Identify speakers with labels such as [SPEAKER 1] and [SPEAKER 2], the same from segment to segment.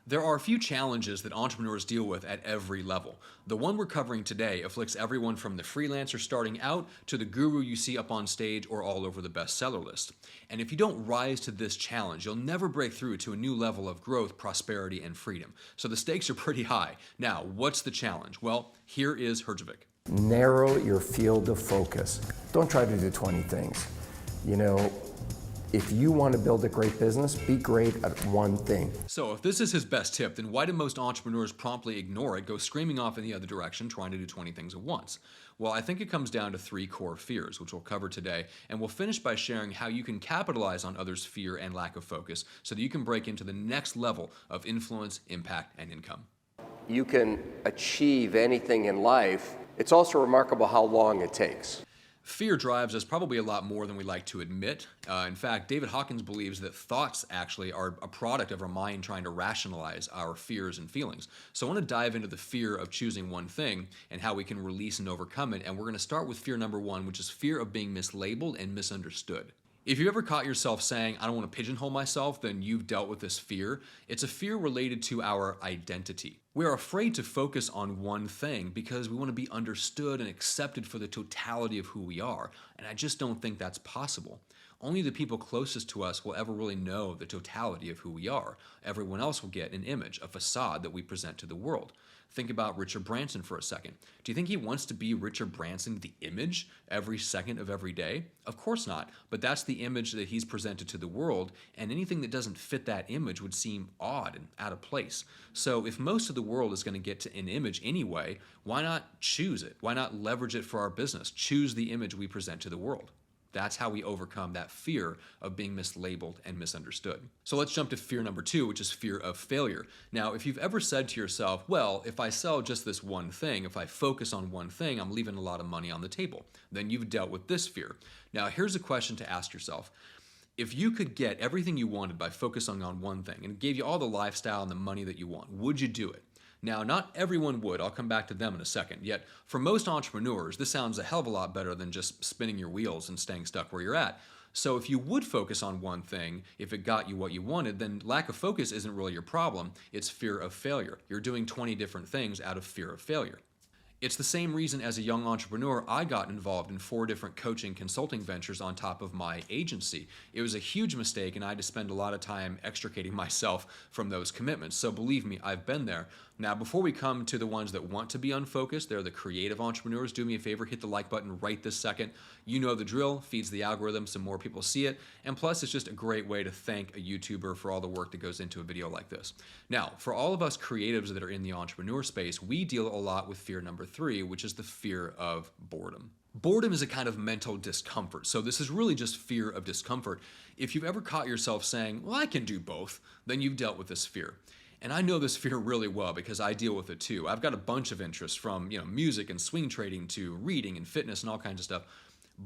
[SPEAKER 1] There are a few challenges that entrepreneurs deal with at every level. The one we're covering today afflicts everyone from the freelancer starting out to the guru you see up on stage or all over the bestseller list. And if you don't rise to this challenge, you'll never break through to a new level of growth, prosperity, and freedom. So the stakes are pretty high. Now, what's the challenge? Well, here is Herjavec.
[SPEAKER 2] Narrow your field of focus. Don't try to do 20 things. If you want to build a great business, be great at one thing.
[SPEAKER 1] So if this is his best tip, then why do most entrepreneurs promptly ignore it, go screaming off in the other direction, trying to do 20 things at once? Well, I think it comes down to 3 core fears, which we'll cover today, and we'll finish by sharing how you can capitalize on others' fear and lack of focus so that you can break into the next level of influence, impact, and income.
[SPEAKER 2] You can achieve anything in life. It's also remarkable how long it takes.
[SPEAKER 1] Fear drives us probably a lot more than we like to admit. In fact, David Hawkins believes that thoughts actually are a product of our mind trying to rationalize our fears and feelings. So I want to dive into the fear of choosing one thing and how we can release and overcome it. And we're going to start with fear number 1, which is fear of being mislabeled and misunderstood. If you ever caught yourself saying, I don't want to pigeonhole myself, then you've dealt with this fear. It's a fear related to our identity. We are afraid to focus on one thing because we want to be understood and accepted for the totality of who we are. And I just don't think that's possible. Only the people closest to us will ever really know the totality of who we are. Everyone else will get an image, a facade that we present to the world. Think about Richard Branson for a second. Do you think he wants to be Richard Branson, the image, every second of every day? Of course not, but that's the image that he's presented to the world, and anything that doesn't fit that image would seem odd and out of place. So if most of the world is going to get to an image anyway, why not choose it? Why not leverage it for our business? Choose the image we present to the world. That's how we overcome that fear of being mislabeled and misunderstood. So let's jump to fear number 2, which is fear of failure. Now, if you've ever said to yourself, well, if I sell just this one thing, if I focus on one thing, I'm leaving a lot of money on the table, then you've dealt with this fear. Now, here's a question to ask yourself. If you could get everything you wanted by focusing on one thing and it gave you all the lifestyle and the money that you want, would you do it? Now, not everyone would. I'll come back to them in a second. Yet, for most entrepreneurs, this sounds a hell of a lot better than just spinning your wheels and staying stuck where you're at. So if you would focus on one thing, if it got you what you wanted, then lack of focus isn't really your problem. It's fear of failure. You're doing 20 different things out of fear of failure. It's the same reason as a young entrepreneur, I got involved in 4 different coaching consulting ventures on top of my agency. It was a huge mistake and I had to spend a lot of time extricating myself from those commitments. So believe me, I've been there. Now, before we come to the ones that want to be unfocused, they're the creative entrepreneurs. Do me a favor, hit the like button right this second. You know the drill, feeds the algorithm so more people see it. And plus, it's just a great way to thank a YouTuber for all the work that goes into a video like this. Now, for all of us creatives that are in the entrepreneur space, we deal a lot with fear number 3, which is the fear of boredom. Boredom is a kind of mental discomfort, so this is really just fear of discomfort. If you've ever caught yourself saying, well, I can do both, then you've dealt with this fear. And I know this fear really well because I deal with it too. I've got a bunch of interests from music and swing trading to reading and fitness and all kinds of stuff.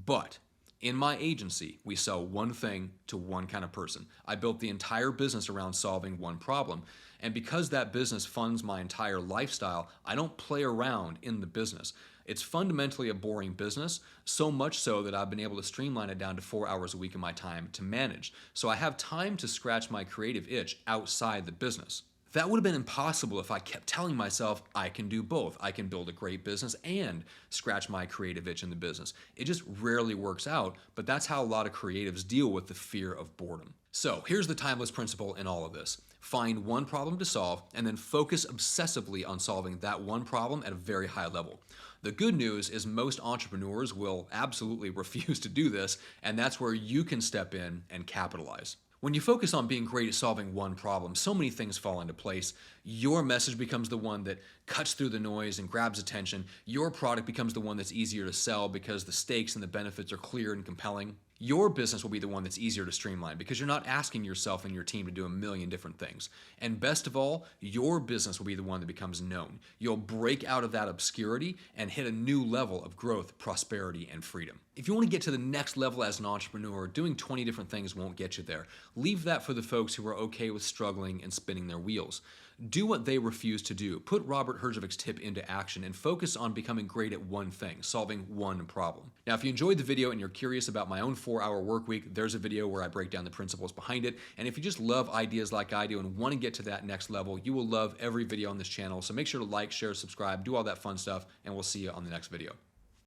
[SPEAKER 1] But in my agency, we sell one thing to one kind of person. I built the entire business around solving one problem. And because that business funds my entire lifestyle, I don't play around in the business. It's fundamentally a boring business, so much so that I've been able to streamline it down to 4 hours a week of my time to manage. So I have time to scratch my creative itch outside the business. That would have been impossible if I kept telling myself I can do both. I can build a great business and scratch my creative itch in the business. It just rarely works out, but that's how a lot of creatives deal with the fear of boredom. So here's the timeless principle in all of this. Find one problem to solve and then focus obsessively on solving that one problem at a very high level. The good news is most entrepreneurs will absolutely refuse to do this, and that's where you can step in and capitalize. When you focus on being great at solving one problem, so many things fall into place. Your message becomes the one that cuts through the noise and grabs attention. Your product becomes the one that's easier to sell because the stakes and the benefits are clear and compelling. Your business will be the one that's easier to streamline because you're not asking yourself and your team to do a million different things. And best of all, your business will be the one that becomes known. You'll break out of that obscurity and hit a new level of growth, prosperity, and freedom. If you want to get to the next level as an entrepreneur, doing 20 different things won't get you there. Leave that for the folks who are okay with struggling and spinning their wheels. Do what they refuse to do. Put Robert Herjavec's tip into action and focus on becoming great at one thing, solving one problem. Now, if you enjoyed the video and you're curious about my own 4-hour work week. There's a video where I break down the principles behind it. And if you just love ideas like I do and want to get to that next level, you will love every video on this channel. So make sure to like, share, subscribe, do all that fun stuff, and we'll see you on the next video.